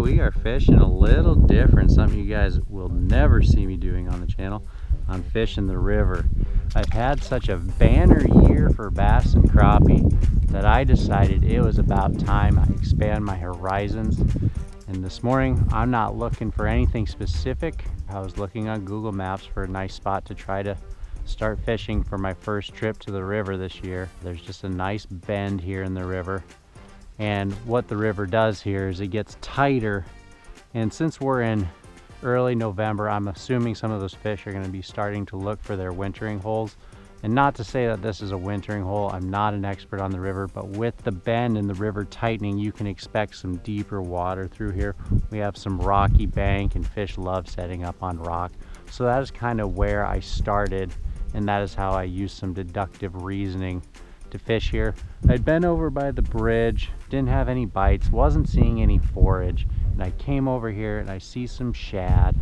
we are fishing a little different, something you guys will never see me doing on the channel. I'm fishing the river. I've had such a banner year for bass and crappie that I decided it was about time I expand my horizons. And this morning, I'm not looking for anything specific. I was looking on Google Maps for a nice spot to try to start fishing for my first trip to the river this year. There's just a nice bend here in the river. And what the river does here is it gets tighter. And since we're in early November, I'm assuming some of those fish are going to be starting to look for their wintering holes. And not to say that this is a wintering hole, I'm not an expert on the river, but with the bend and the river tightening, you can expect some deeper water through here. We have some rocky bank and fish love setting up on rock. So that is kind of where I started, and that is how I used some deductive reasoning to fish here. I'd been over by the bridge, didn't have any bites, wasn't seeing any forage, and I came over here and I see some shad,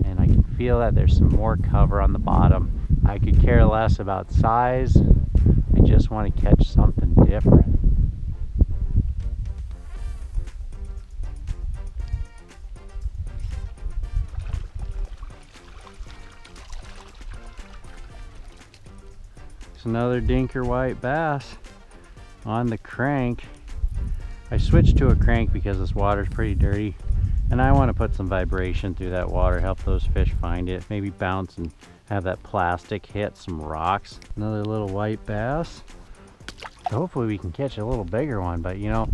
and I can feel that there's some more cover on the bottom. I could care less about size, I just want to catch something different. It's another dinker white bass on the crank. I switched to a crank because this water's pretty dirty and I want to put some vibration through that water, help those fish find it, maybe bounce and have that plastic hit some rocks. Another little white bass. Hopefully we can catch a little bigger one, but you know,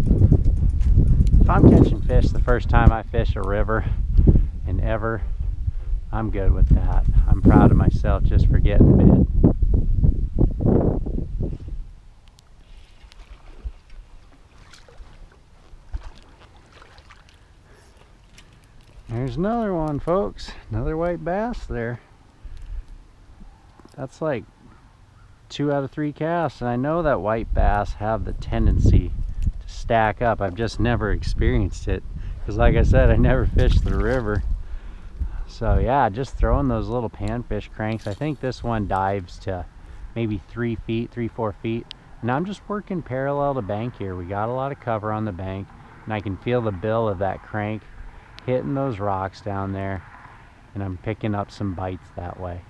if I'm catching fish the first time I fish a river and ever, I'm good with that. I'm proud of myself just for getting bit. There's another one, folks. Another white bass there. That's like 2 out of 3 casts. And I know that white bass have the tendency to stack up. I've just never experienced it. Because like I said, I never fished the river. So yeah, just throwing those little panfish cranks. I think this one dives to maybe 3 feet, 3-4 feet. And I'm just working parallel to bank here. We got a lot of cover on the bank. And I can feel the bill of that crank hitting those rocks down there, and I'm picking up some bites that way.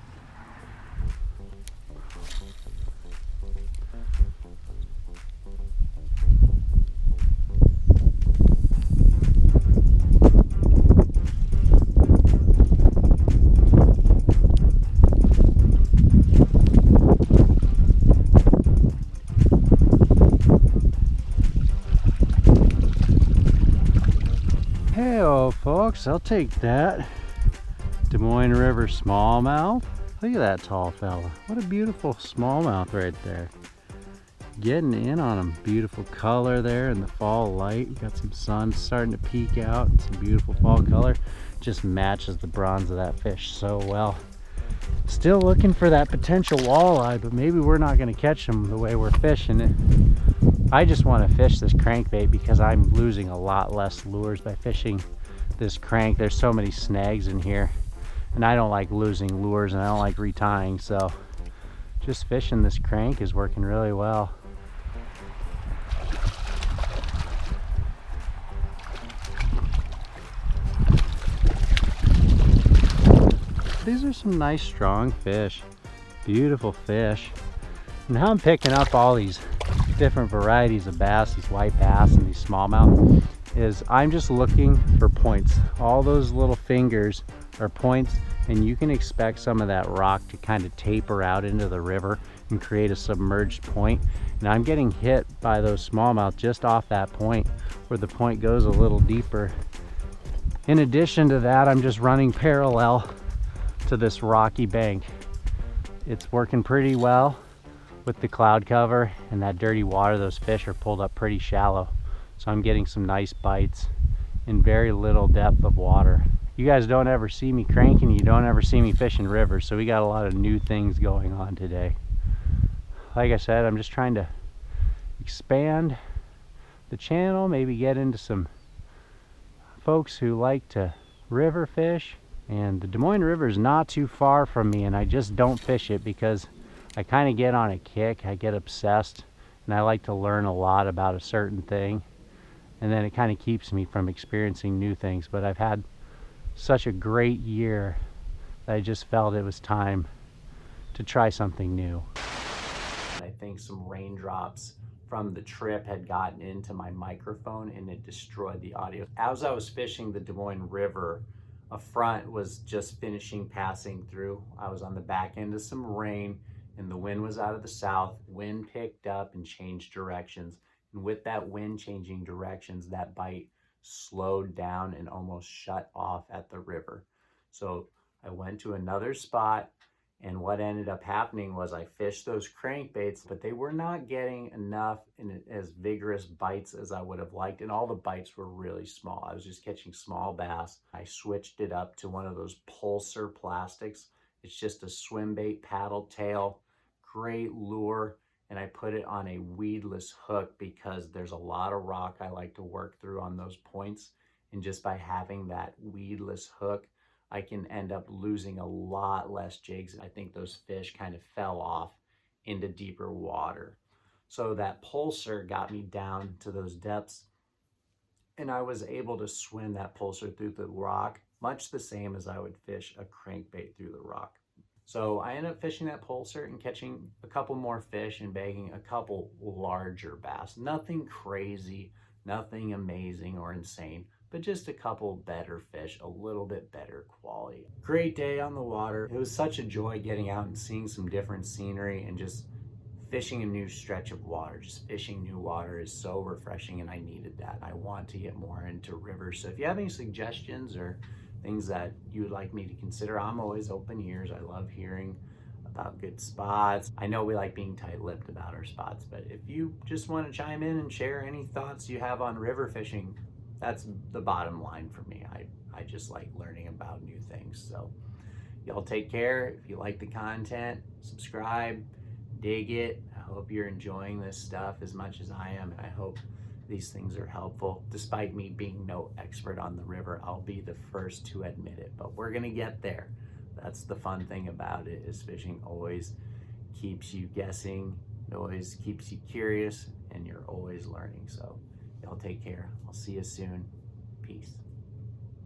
Hey-oh, folks, I'll take that. Des Moines River smallmouth. Look at that tall fella. What a beautiful smallmouth right there. Getting in on him. Beautiful color there in the fall light. We got some sun starting to peek out and some beautiful fall color. Just matches the bronze of that fish so well. Still looking for that potential walleye, but maybe we're not going to catch them the way we're fishing it. I just want to fish this crankbait because I'm losing a lot less lures by fishing this crank. There's so many snags in here, and I don't like losing lures and I don't like retying, so just fishing this crank is working really well. These are some nice strong fish, beautiful fish. And now I'm picking up all these different varieties of bass, these white bass and these smallmouth, is I'm just looking for points. All those little fingers are points, and you can expect some of that rock to kind of taper out into the river and create a submerged point. And I'm getting hit by those smallmouth just off that point where the point goes a little deeper. In addition to that, I'm just running parallel to this rocky bank. It's working pretty well. With the cloud cover and that dirty water, those fish are pulled up pretty shallow. So I'm getting some nice bites in very little depth of water. You guys don't ever see me cranking, you don't ever see me fishing rivers, so we got a lot of new things going on today. Like I said, I'm just trying to expand the channel, maybe get into some folks who like to river fish. And the Des Moines River is not too far from me, and I just don't fish it because I kind of get on a kick, I get obsessed, and I like to learn a lot about a certain thing. and then it kind of keeps me from experiencing new things. But I've had such a great year that I just felt it was time to try something new. I think some raindrops from the trip had gotten into my microphone and it destroyed the audio. As I was fishing the Des Moines River, a front was just finishing passing through. I was on the back end of some rain and the wind was out of the south. Wind picked up and changed directions. And with that wind changing directions, that bite slowed down and almost shut off at the river. So I went to another spot, and what ended up happening was I fished those crankbaits, but they were not getting enough and as vigorous bites as I would have liked. And all the bites were really small. I was just catching small bass. I switched it up to one of those pulsar plastics. It's just a swim bait paddle tail, great lure. And I put it on a weedless hook because there's a lot of rock I like to work through on those points. And just by having that weedless hook, I can end up losing a lot less jigs. I think those fish kind of fell off into deeper water. So that pulsar got me down to those depths, and I was able to swim that pulsar through the rock, much the same as I would fish a crankbait through the rock. So I ended up fishing that pulsar and catching a couple more fish and bagging a couple larger bass. Nothing crazy, nothing amazing or insane, but just a couple better fish, a little bit better quality. Great day on the water. It was such a joy getting out and seeing some different scenery and just fishing a new stretch of water. Just fishing new water is so refreshing, and I needed that. I want to get more into rivers. So if you have any suggestions or things that you would like me to consider, I'm always open ears. I love hearing about good spots. I know we like being tight-lipped about our spots, but if you just want to chime in and share any thoughts you have on river fishing, that's the bottom line for me. I just like learning about new things. So y'all take care. If you like the content, subscribe, dig it. I hope you're enjoying this stuff as much as I am, and I hope these things are helpful. Despite me being no expert on the river, I'll be the first to admit it, but we're gonna get there. That's the fun thing about it, is fishing always keeps you guessing, it always keeps you curious, and you're always learning. So y'all take care. I'll see you soon. Peace.